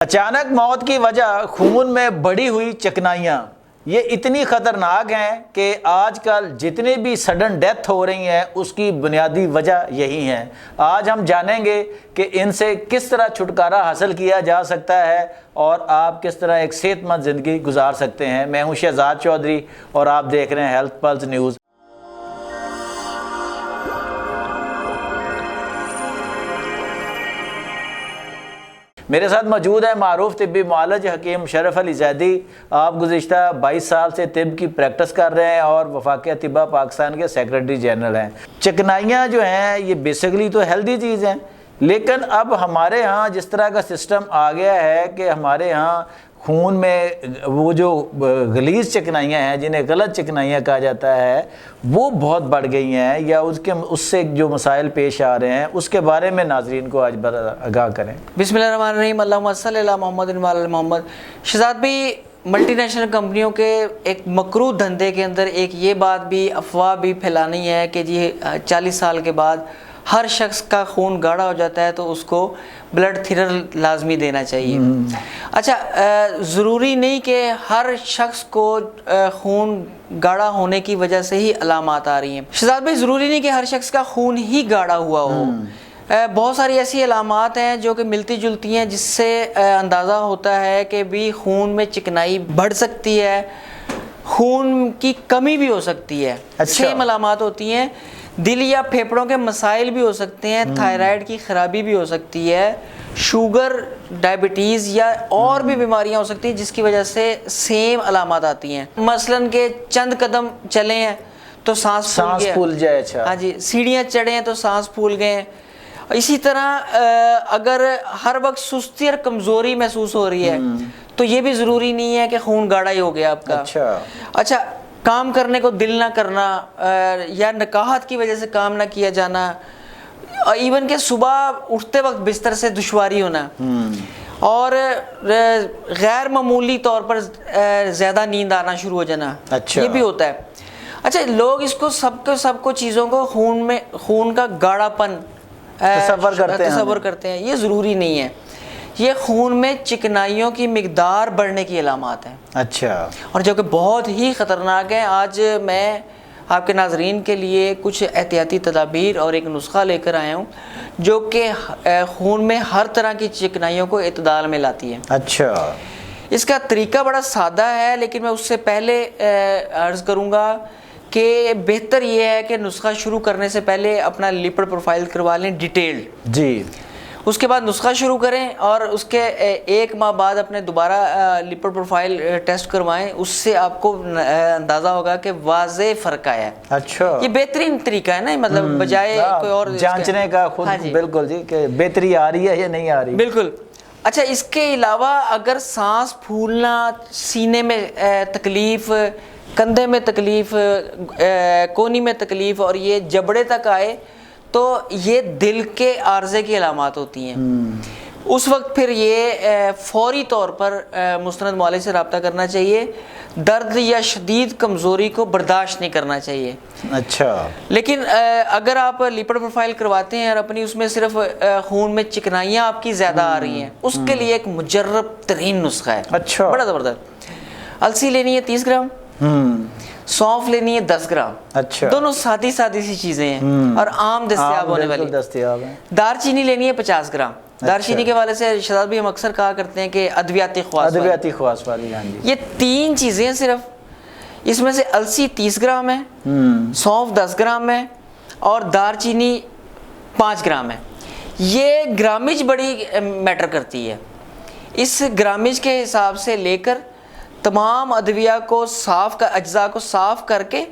اچانک موت کی وجہ خون میں بڑھی ہوئی چکنائیاں یہ اتنی خطرناک ہیں کہ آج کل جتنی بھی سڈن ڈیتھ ہو رہی ہیں اس کی بنیادی وجہ یہی ہے۔ آج ہم جانیں گے کہ ان سے کس طرح چھٹکارا حاصل کیا جا سکتا ہے اور آپ کس طرح ایک صحت مند زندگی گزار سکتے ہیں۔ میں ہوں شہزاد چودھری اور آپ دیکھ رہے ہیں ہیلتھ پلس نیوز۔ میرے ساتھ موجود ہے معروف طبی معالج حکیم مشرف علی زیدی۔ آپ گزشتہ 22 سال سے طب کی پریکٹس کر رہے ہیں اور وفاق طبہ پاکستان کے سیکرٹری جنرل ہیں۔ چکنائیاں جو ہیں یہ بیسیکلی تو ہیلدی چیز ہیں، لیکن اب ہمارے ہاں جس طرح کا سسٹم آ گیا ہے کہ ہمارے ہاں خون میں وہ جو غلیظ چکنائیاں ہیں جنہیں غلط چکنائیاں کہا جاتا ہے وہ بہت بڑھ گئی ہیں، یا اس سے جو مسائل پیش آ رہے ہیں اس کے بارے میں ناظرین کو آج آگاہ کریں۔ بسم اللہ الرحمن الرحیم، اللہم صلی علی محمد وعلی آل محمد۔ شہزاد بھائی، ملٹی نیشنل کمپنیوں کے ایک مکروہ دھندے کے اندر ایک یہ بات بھی افواہ بھی پھیلانی ہے کہ جی 40 سال کے بعد ہر شخص کا خون گاڑھا ہو جاتا ہے تو اس کو بلڈ تھنر لازمی دینا چاہیے۔ اچھا، ضروری نہیں کہ ہر شخص کو خون گاڑھا ہونے کی وجہ سے ہی علامات آ رہی ہیں۔ شہزاد بھائی، ضروری نہیں کہ ہر شخص کا خون ہی گاڑھا ہوا ہو۔ بہت ساری ایسی علامات ہیں جو کہ ملتی جلتی ہیں جس سے اندازہ ہوتا ہے کہ بھی خون میں چکنائی بڑھ سکتی ہے، خون کی کمی بھی ہو سکتی ہے۔ سیم علامات ہوتی ہیں۔ دل یا پھیپھڑوں کے مسائل بھی ہو سکتے ہیں، تھائرائیڈ کی خرابی بھی ہو سکتی ہے، شوگر، ڈائبٹیز یا اور بھی بیماریاں ہو سکتی ہیں جس کی وجہ سے سیم علامات آتی ہیں۔ مثلاً کہ چند قدم چلے ہیں تو سانس پھول جائے، ہاں جی، سیڑھیاں چڑھے ہیں تو سانس پھول گئے ہیں۔ اسی طرح اگر ہر وقت سستی اور کمزوری محسوس ہو رہی ہے تو یہ بھی ضروری نہیں ہے کہ خون گاڑھا ہی ہو گیا آپ کا۔ اچھا، کام کرنے کو دل نہ کرنا یا نکاہت کی وجہ سے کام نہ کیا جانا، ایون کہ صبح اٹھتے وقت بستر سے دشواری ہونا، اور غیر معمولی طور پر زیادہ نیند آنا شروع ہو جانا، یہ بھی ہوتا ہے۔ اچھا، لوگ اس کو سب کو چیزوں کو خون کا گاڑھا پن تصور کرتے ہیں، یہ ضروری نہیں ہے۔ یہ خون میں چکنائیوں کی مقدار بڑھنے کی علامات ہیں۔ اچھا، اور جو کہ بہت ہی خطرناک ہیں۔ آج میں آپ کے ناظرین کے لیے کچھ احتیاطی تدابیر اور ایک نسخہ لے کر آیا ہوں جو کہ خون میں ہر طرح کی چکنائیوں کو اعتدال میں لاتی ہے۔ اچھا، اس کا طریقہ بڑا سادہ ہے، لیکن میں اس سے پہلے عرض کروں گا کہ بہتر یہ ہے کہ نسخہ شروع کرنے سے پہلے اپنا لپڈ پروفائل کروا لیں ڈیٹیلڈ، جی، اس کے بعد نسخہ شروع کریں اور اس کے 1 ماہ بعد اپنے دوبارہ لپڈ پروفائل ٹیسٹ کروائیں۔ اس سے آپ کو اندازہ ہوگا کہ واضح فرق آیا ہے۔ اچھا، یہ بہترین طریقہ ہے نا، مطلب بجائے کوئی اور جانچنے کا خود، بالکل جی، کہ بہتری آ رہی ہے یا نہیں آ رہی، بالکل۔ اچھا، اس کے علاوہ اگر سانس پھولنا، سینے میں تکلیف، کندھے میں تکلیف، کونی میں تکلیف اور یہ جبڑے تک آئے تو یہ دل کے عارضے کی علامات ہوتی ہیں۔ اس وقت پھر یہ فوری طور پر مستند معالج سے رابطہ کرنا چاہیے۔ درد یا شدید کمزوری کو برداشت نہیں کرنا چاہیے۔ اچھا، لیکن اگر آپ لپڈ پروفائل کرواتے ہیں اور اپنی اس میں صرف خون میں چکنائیاں آپ کی زیادہ آ رہی ہیں، اس کے لیے ایک مجرب ترین نسخہ ہے۔ اچھا، بڑا زبردست۔ السی لینی ہے 30 گرام، سونف لینی ہے 10 گرام۔ اچھا، دونوں سادی سی چیزیں ہیں اور عام دستیاب ہونے والی ہیں۔ دار چینی لینی ہے 50 گرام۔ دار چینی کے والے سے شہزاد بھی ہم اکثر کہا کرتے ہیں کہ ادویاتی خواص والی، یہ 3 چیزیں صرف، اس میں سے السی 30 گرام ہے، سونف 10 گرام ہے اور دار چینی 5 گرام ہے۔ یہ گرامج بڑی میٹر کرتی ہے۔ اس گرامج کے حساب سے لے کر تمام ادویہ کو اجزاء کو صاف کر کے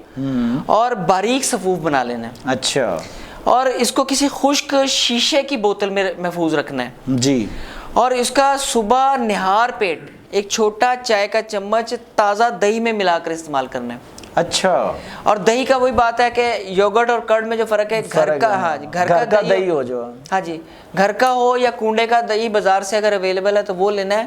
اور باریک صفوف بنا لینا ہے۔ اچھا، اور اس کو کسی خشک شیشے کی بوتل میں محفوظ رکھنا ہے، جی، اور اس کا صبح نہار پیٹ ایک چھوٹا چائے کا چمچ تازہ دہی میں ملا کر استعمال کرنا ہے۔ اچھا، اور دہی کا وہی بات ہے کہ یوگرٹ اور کرڈ میں جو فرق ہے، گھر کا دہی ہو، جو ہاں جی گھر کا ہو یا کنڈے کا دہی بازار سے اگر اویلیبل ہے تو وہ لینا ہے۔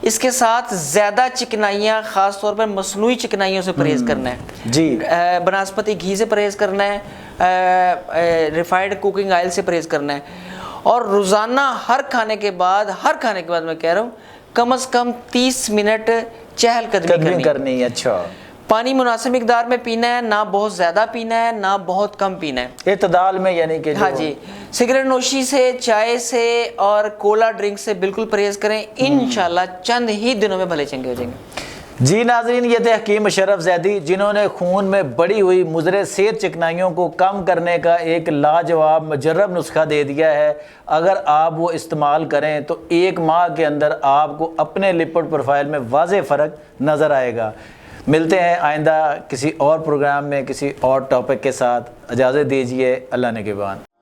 اس کے ساتھ زیادہ چکنائیاں، خاص طور پر مصنوعی چکنائیوں سے پرہیز کرنا ہے، جی، بناسپتی گھی سے پرہیز کرنا ہے، ریفائنڈ کوکنگ آئل سے پرہیز کرنا ہے، اور روزانہ ہر کھانے کے بعد میں کہہ رہا ہوں کم از کم 30 منٹ چہل قدمی کرنی ہے. اچھا. پانی مناسب مقدار میں پینا ہے، نہ بہت زیادہ پینا ہے نہ بہت کم پینا ہے، اعتدال میں، یعنی کہ ہاں جی. سگریٹ نوشی سے، چائے سے اور کولا ڈرنک سے بالکل پرہیز کریں، انشاءاللہ چند ہی دنوں میں بھلے چنگے ہو جائیں گے. جی ناظرین، یہ تھے حکیم مشرف زیدی، جنہوں نے خون میں بڑی ہوئی مضر صحت چکنائیوں کو کم کرنے کا ایک لاجواب مجرب نسخہ دے دیا ہے. اگر آپ وہ استعمال کریں تو 1 ماہ کے اندر آپ کو اپنے لپڈ پروفائل میں واضح فرق نظر آئے گا. ملتے ہیں آئندہ کسی اور پروگرام میں کسی اور ٹاپک کے ساتھ. اجازت دیجیے. اللہ نگہبان.